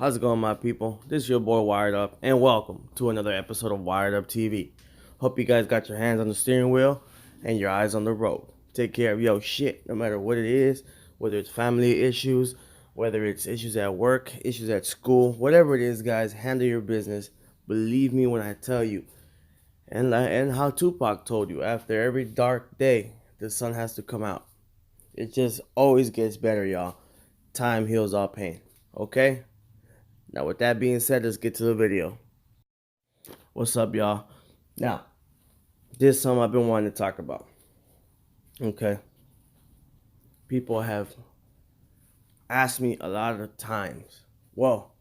How's it going, my people? This is your boy Wired Up, and welcome to another episode of Wired Up TV. Hope you guys got your hands on the steering wheel and your eyes on the road. Take care of your shit, no matter what it is, whether it's family issues, whether it's issues at work, issues at school, whatever it is, guys, handle your business. Believe me when I tell you. And how Tupac told you, after every dark day, the sun has to come out. It just always gets better, y'all. Time heals all pain. Okay? Now, with that being said, let's get to the video. What's up, y'all? Now, this is something I've been wanting to talk about. Okay? People have asked me a lot of times, well,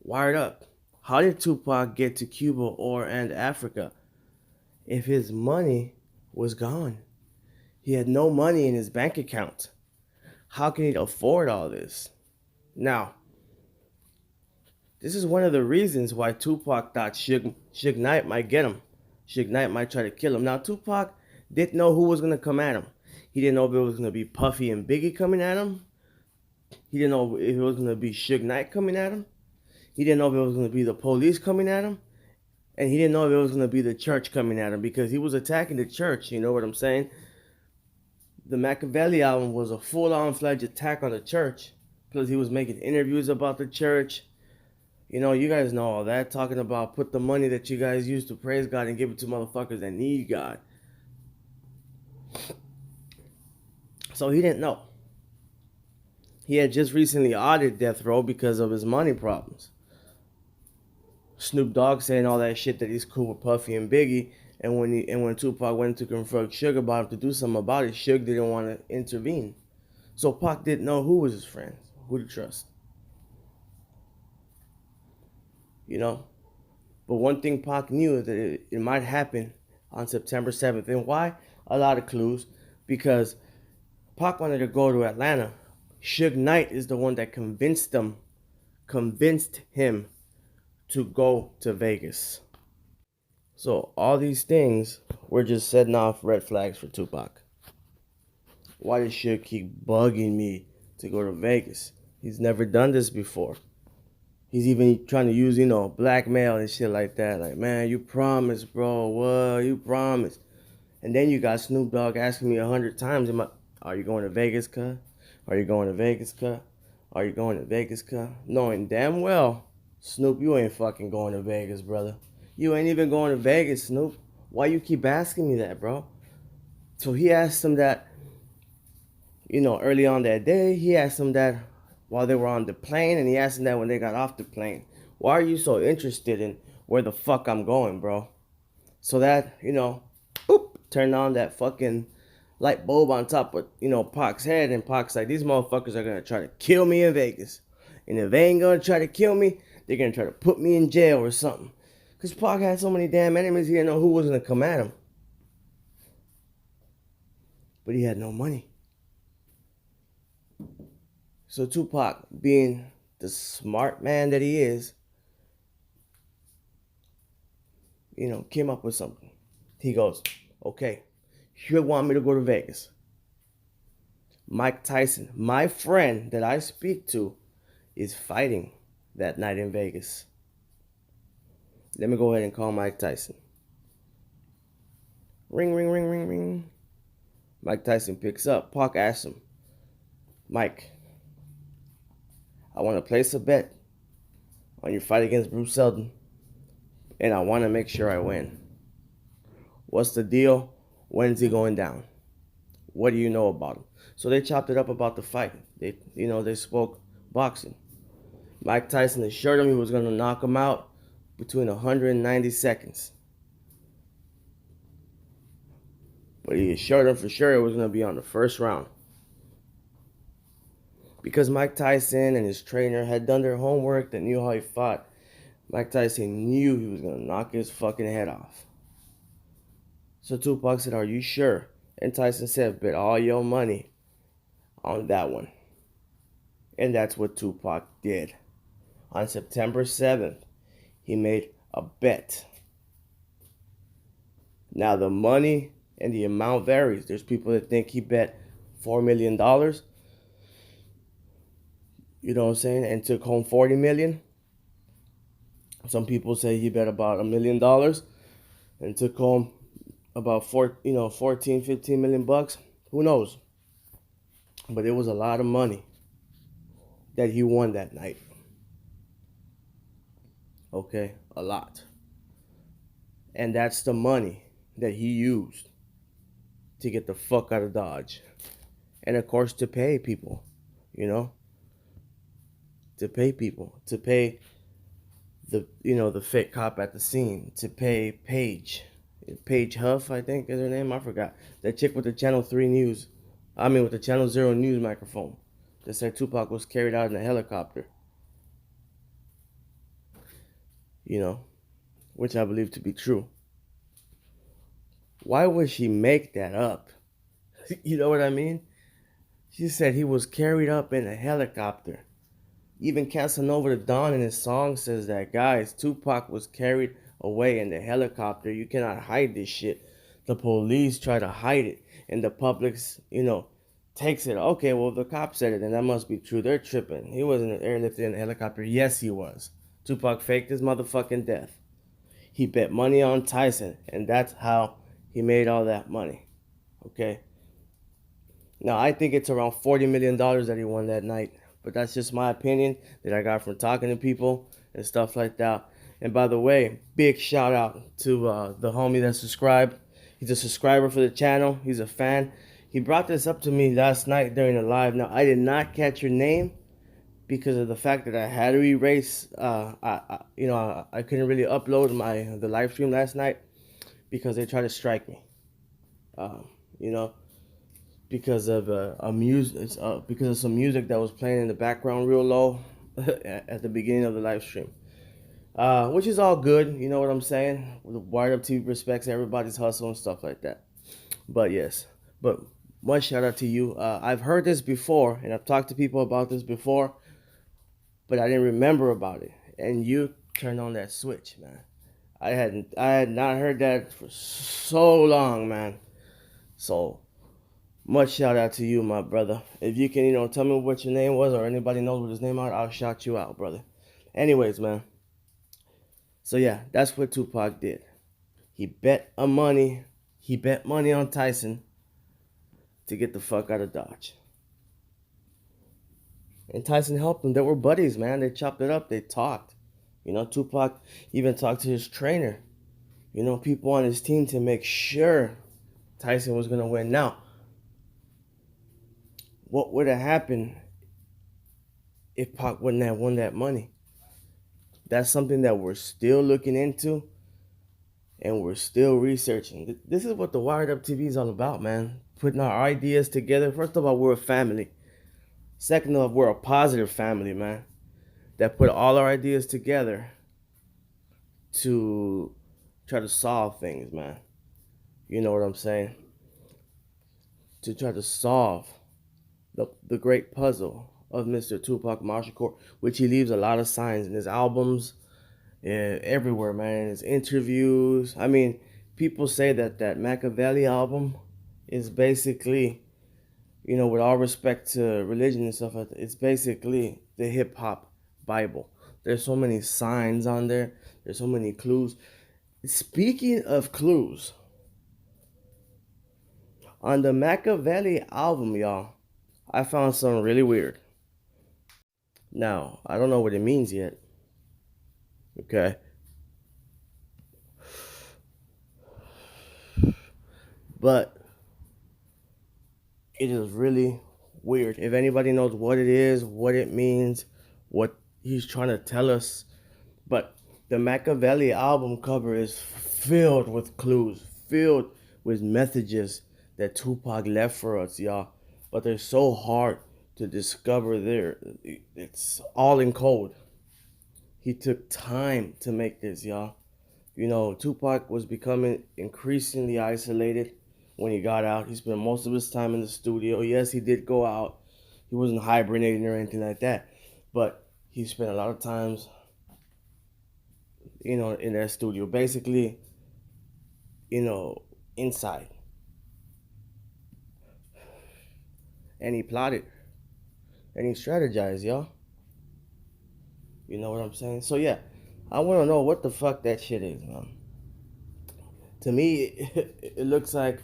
Wired Up, how did Tupac get to Cuba and Africa if his money was gone? He had no money in his bank account. How can he afford all this? Now, this is one of the reasons why Tupac thought Suge Knight might get him. Suge Knight might try to kill him. Now, Tupac didn't know who was going to come at him. He didn't know if it was going to be Puffy and Biggie coming at him. He didn't know if it was going to be Suge Knight coming at him. He didn't know if it was going to be the police coming at him. And he didn't know if it was going to be the church coming at him because he was attacking the church. You know what I'm saying? The Makaveli album was a full-on fledged attack on the church. Plus, he was making interviews about the church. You know, you guys know all that. Talking about put the money that you guys use to praise God and give it to motherfuckers that need God. So he didn't know. He had just recently audited Death Row because of his money problems. Snoop Dogg saying all that shit that he's cool with Puffy and Biggie. And when Tupac went to confront Suge about him to do something about it, Suge didn't want to intervene. So Pac didn't know who was his friends, who to trust. You know? But one thing Pac knew is that it might happen on September 7th. And why? A lot of clues. Because Pac wanted to go to Atlanta. Suge Knight is the one that convinced him to go to Vegas. So all these things were just setting off red flags for Tupac. Why does Suge keep bugging me to go to Vegas? He's never done this before. He's even trying to use, blackmail and shit like that. Like, man, you promised, bro. What? You promised. And then you got Snoop Dogg asking me 100 times, are you going to Vegas, cuz? Are you going to Vegas, cuz? Are you going to Vegas, cuz? Knowing damn well, Snoop, you ain't fucking going to Vegas, brother. You ain't even going to Vegas, Snoop. Why you keep asking me that, bro? So he asked him that, early on that day. He asked him that while they were on the plane, and he asked him that when they got off the plane. Why are you so interested in where the fuck I'm going, bro? So that, boop, turned on that fucking light bulb on top of, Pac's head, and Pac's like, these motherfuckers are gonna try to kill me in Vegas. And if they ain't gonna try to kill me, they're gonna try to put me in jail or something. Because Pac had so many damn enemies, he didn't know who was gonna come at him. But he had no money. So Tupac, being the smart man that he is, came up with something. He goes, okay, you want me to go to Vegas. Mike Tyson, my friend that I speak to, is fighting that night in Vegas. Let me go ahead and call Mike Tyson. Ring, ring, ring, ring, ring. Mike Tyson picks up. Pac asks him, Mike, I want to place a bet on your fight against Bruce Seldon, and I want to make sure I win. What's the deal? When's he going down? What do you know about him? So they chopped it up about the fight. They spoke boxing. Mike Tyson assured him he was going to knock him out between 190 seconds. But he assured him for sure it was going to be on the first round. Because Mike Tyson and his trainer had done their homework, that knew how he fought. Mike Tyson knew he was going to knock his fucking head off. So Tupac said, are you sure? And Tyson said, bet all your money on that one. And that's what Tupac did. On September 7th, he made a bet. Now the money and the amount varies. There's people that think he bet $4 million. You know what I'm saying? And took home $40 million. Some people say he bet about $1 million and took home about 14, 15 million bucks. Who knows? But it was a lot of money that he won that night. Okay, a lot. And that's the money that he used to get the fuck out of Dodge. And of course, to pay people, you know, to pay people, to pay the fake cop at the scene, to pay Paige Huff, I think is her name. I forgot. That chick with the Channel 3 news. I mean, with the Channel 0 news microphone. That said Tupac was carried out in a helicopter. Which I believe to be true. Why would she make that up? You know what I mean? She said he was carried up in a helicopter. Even Casanova the Don in his song says that, guys, Tupac was carried away in the helicopter. You cannot hide this shit. The police try to hide it, and the public's, takes it. Okay, well, the cop said it, and that must be true. They're tripping. He wasn't airlifted in a helicopter. Yes, he was. Tupac faked his motherfucking death. He bet money on Tyson, and that's how he made all that money. Okay? Now, I think it's around $40 million that he won that night. But that's just my opinion that I got from talking to people and stuff like that. And by the way, big shout out to the homie that subscribed. He's a subscriber for the channel. He's a fan. He brought this up to me last night during the live. Now, I did not catch your name because of the fact that I had to erase. I couldn't really upload the live stream last night because they tried to strike me. Because of because of some music that was playing in the background real low at the beginning of the live stream, which is all good. You know what I'm saying? Wired Up TV respects everybody's hustle and stuff like that. But yes, but one shout out to you. I've heard this before, and I've talked to people about this before, but I didn't remember about it. And you turned on that switch, man. I had not heard that for so long, man. So much shout out to you, my brother. If you can, tell me what your name was, or anybody knows what his name is, I'll shout you out, brother. Anyways, man. So yeah, that's what Tupac did. He bet money on Tyson to get the fuck out of Dodge. And Tyson helped him. They were buddies, man. They chopped it up. They talked. Tupac even talked to his trainer. People on his team to make sure Tyson was going to win. Now, what would have happened if Pac wouldn't have won that money? That's something that we're still looking into and we're still researching. This is what the Wired Up TV is all about, man. Putting our ideas together. First of all, we're a family. Second of all, we're a positive family, man, that put all our ideas together to try to solve things, man. You know what I'm saying? To try to solve the great puzzle of Mr. Tupac Shakur, which he leaves a lot of signs in his albums, everywhere, man, in his interviews. I mean, people say that Makaveli album is basically, with all respect to religion and stuff like that, it's basically the hip-hop Bible. There's so many signs on there. There's so many clues. Speaking of clues, on the Makaveli album, y'all, I found something really weird. Now, I don't know what it means yet. Okay. But it is really weird. If anybody knows what it is, what it means, what he's trying to tell us. But the Makaveli album cover is filled with clues, filled with messages that Tupac left for us, y'all. But they're so hard to discover there. It's all in code. He took time to make this, y'all. Tupac was becoming increasingly isolated when he got out. He spent most of his time in the studio. Yes, he did go out. He wasn't hibernating or anything like that. But he spent a lot of times, in that studio. Basically, inside. And he plotted. And he strategized, y'all. You know what I'm saying? So, yeah. I want to know what the fuck that shit is, man. To me, it looks like,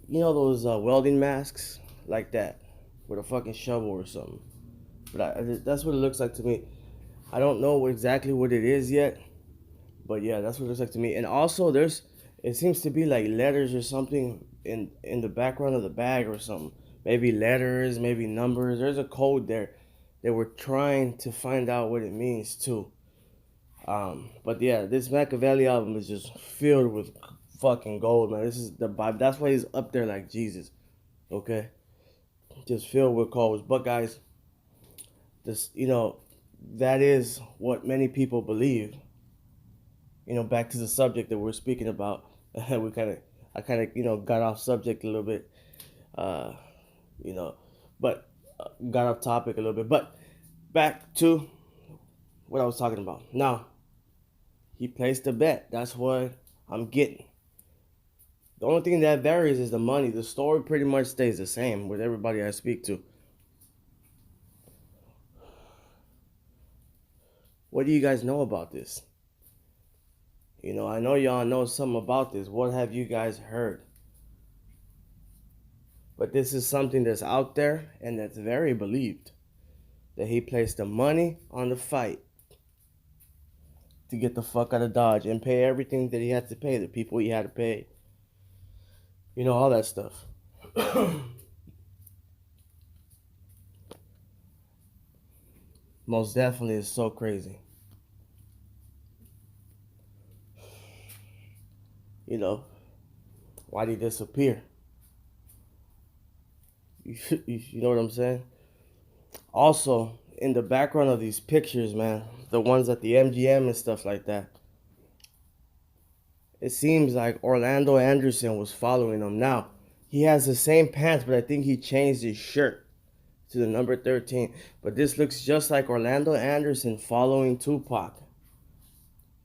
you know those welding masks like that with a fucking shovel or something. But that's what it looks like to me. I don't know exactly what it is yet, but yeah, that's what it looks like to me. And also, it seems to be like letters or something in the background of the bag or something. Maybe letters, maybe numbers. There's a code there that we're trying to find out what it means too. But yeah, this Makaveli album is just filled with fucking gold, man. This is the Bible. That's why he's up there like Jesus. Okay, just filled with codes. But guys, this that is what many people believe. Back to the subject that we're speaking about. I kind of got off subject a little bit. Uh, you know, but got off topic a little bit. But back to what I was talking about. Now he placed a bet. That's what I'm getting. The only thing that varies is the money. The story pretty much stays the same with everybody I speak to. What do you guys know about this? I know y'all know something about this. What have you guys heard? But this is something that's out there and that's very believed. That he placed the money on the fight to get the fuck out of Dodge and pay everything that he had to pay, the people he had to pay. All that stuff. Most definitely is so crazy. Why did he disappear? You know what I'm saying? Also, in the background of these pictures, man, the ones at the MGM and stuff like that, it seems like Orlando Anderson was following him. Now, he has the same pants, but I think he changed his shirt to the number 13. But this looks just like Orlando Anderson following Tupac.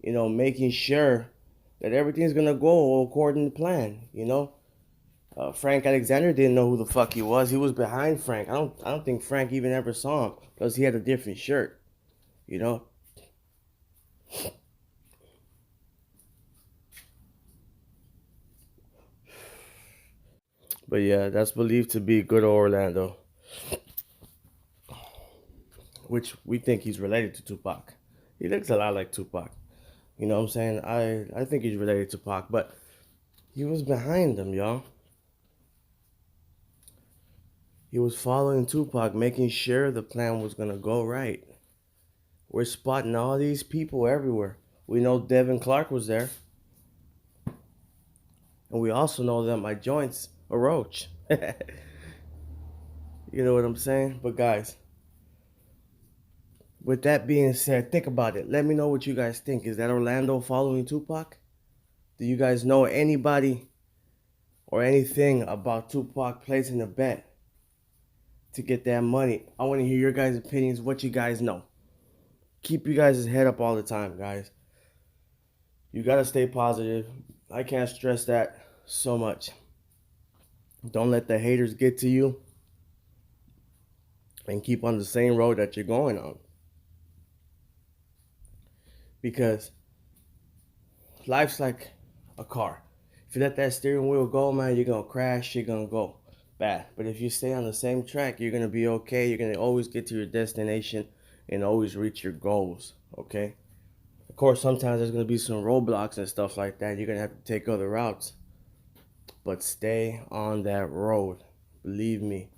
Making sure that everything's gonna go according to plan. Frank Alexander didn't know who the fuck he was. He was behind Frank. I don't think Frank even ever saw him. Plus, he had a different shirt. You know. But yeah, that's believed to be good Orlando, which we think he's related to Tupac. He looks a lot like Tupac. You know what I'm saying? I think he's related to Pac, but he was behind them, y'all. He was following Tupac, making sure the plan was gonna go right. We're spotting all these people everywhere. We know Devin Clark was there. And we also know that my joint's a roach. You know what I'm saying? But guys, with that being said, think about it. Let me know what you guys think. Is that Orlando following Tupac? Do you guys know anybody or anything about Tupac placing a bet to get that money? I want to hear your guys' opinions, what you guys know. Keep you guys' head up all the time, guys. You gotta stay positive. I can't stress that so much. Don't let the haters get to you. And keep on the same road that you're going on. Because life's like a car. If you let that steering wheel go, man, you're gonna crash, you're gonna go bad. But if you stay on the same track, you're gonna be okay. You're gonna always get to your destination and always reach your goals, okay? Of course, sometimes there's gonna be some roadblocks and stuff like that. You're gonna have to take other routes. But stay on that road. Believe me,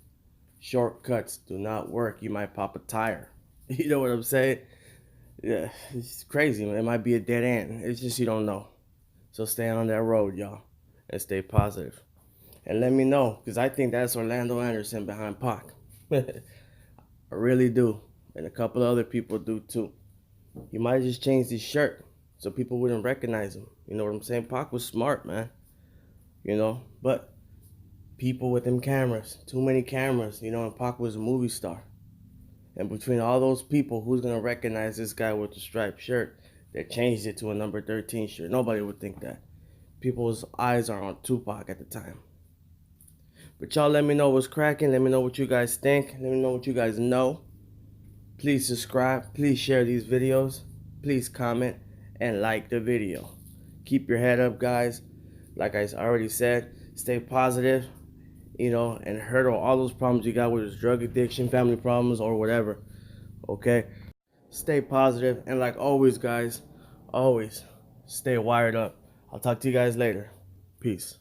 shortcuts do not work. You might pop a tire. You know what I'm saying? Yeah, it's crazy, man. It might be a dead end. It's just you don't know. So stay on that road, y'all, and stay positive. And let me know, because I think that's Orlando Anderson behind Pac. I really do. And a couple of other people do too. He might have just changed his shirt so people wouldn't recognize him. You know what I'm saying? Pac was smart, man. But people with them cameras, too many cameras, and Pac was a movie star. And between all those people, who's going to recognize this guy with the striped shirt that changed it to a number 13 shirt? Nobody would think that. People's eyes are on Tupac at the time. But y'all let me know what's cracking. Let me know what you guys think. Let me know what you guys know. Please subscribe. Please share these videos. please comment and like the video. Keep your head up, guys. Like I already said, stay positive, and hurdle all those problems you got, whether it's drug addiction, family problems, or whatever. Okay? Stay positive, and like always, guys, always stay wired up. I'll talk to you guys later. Peace.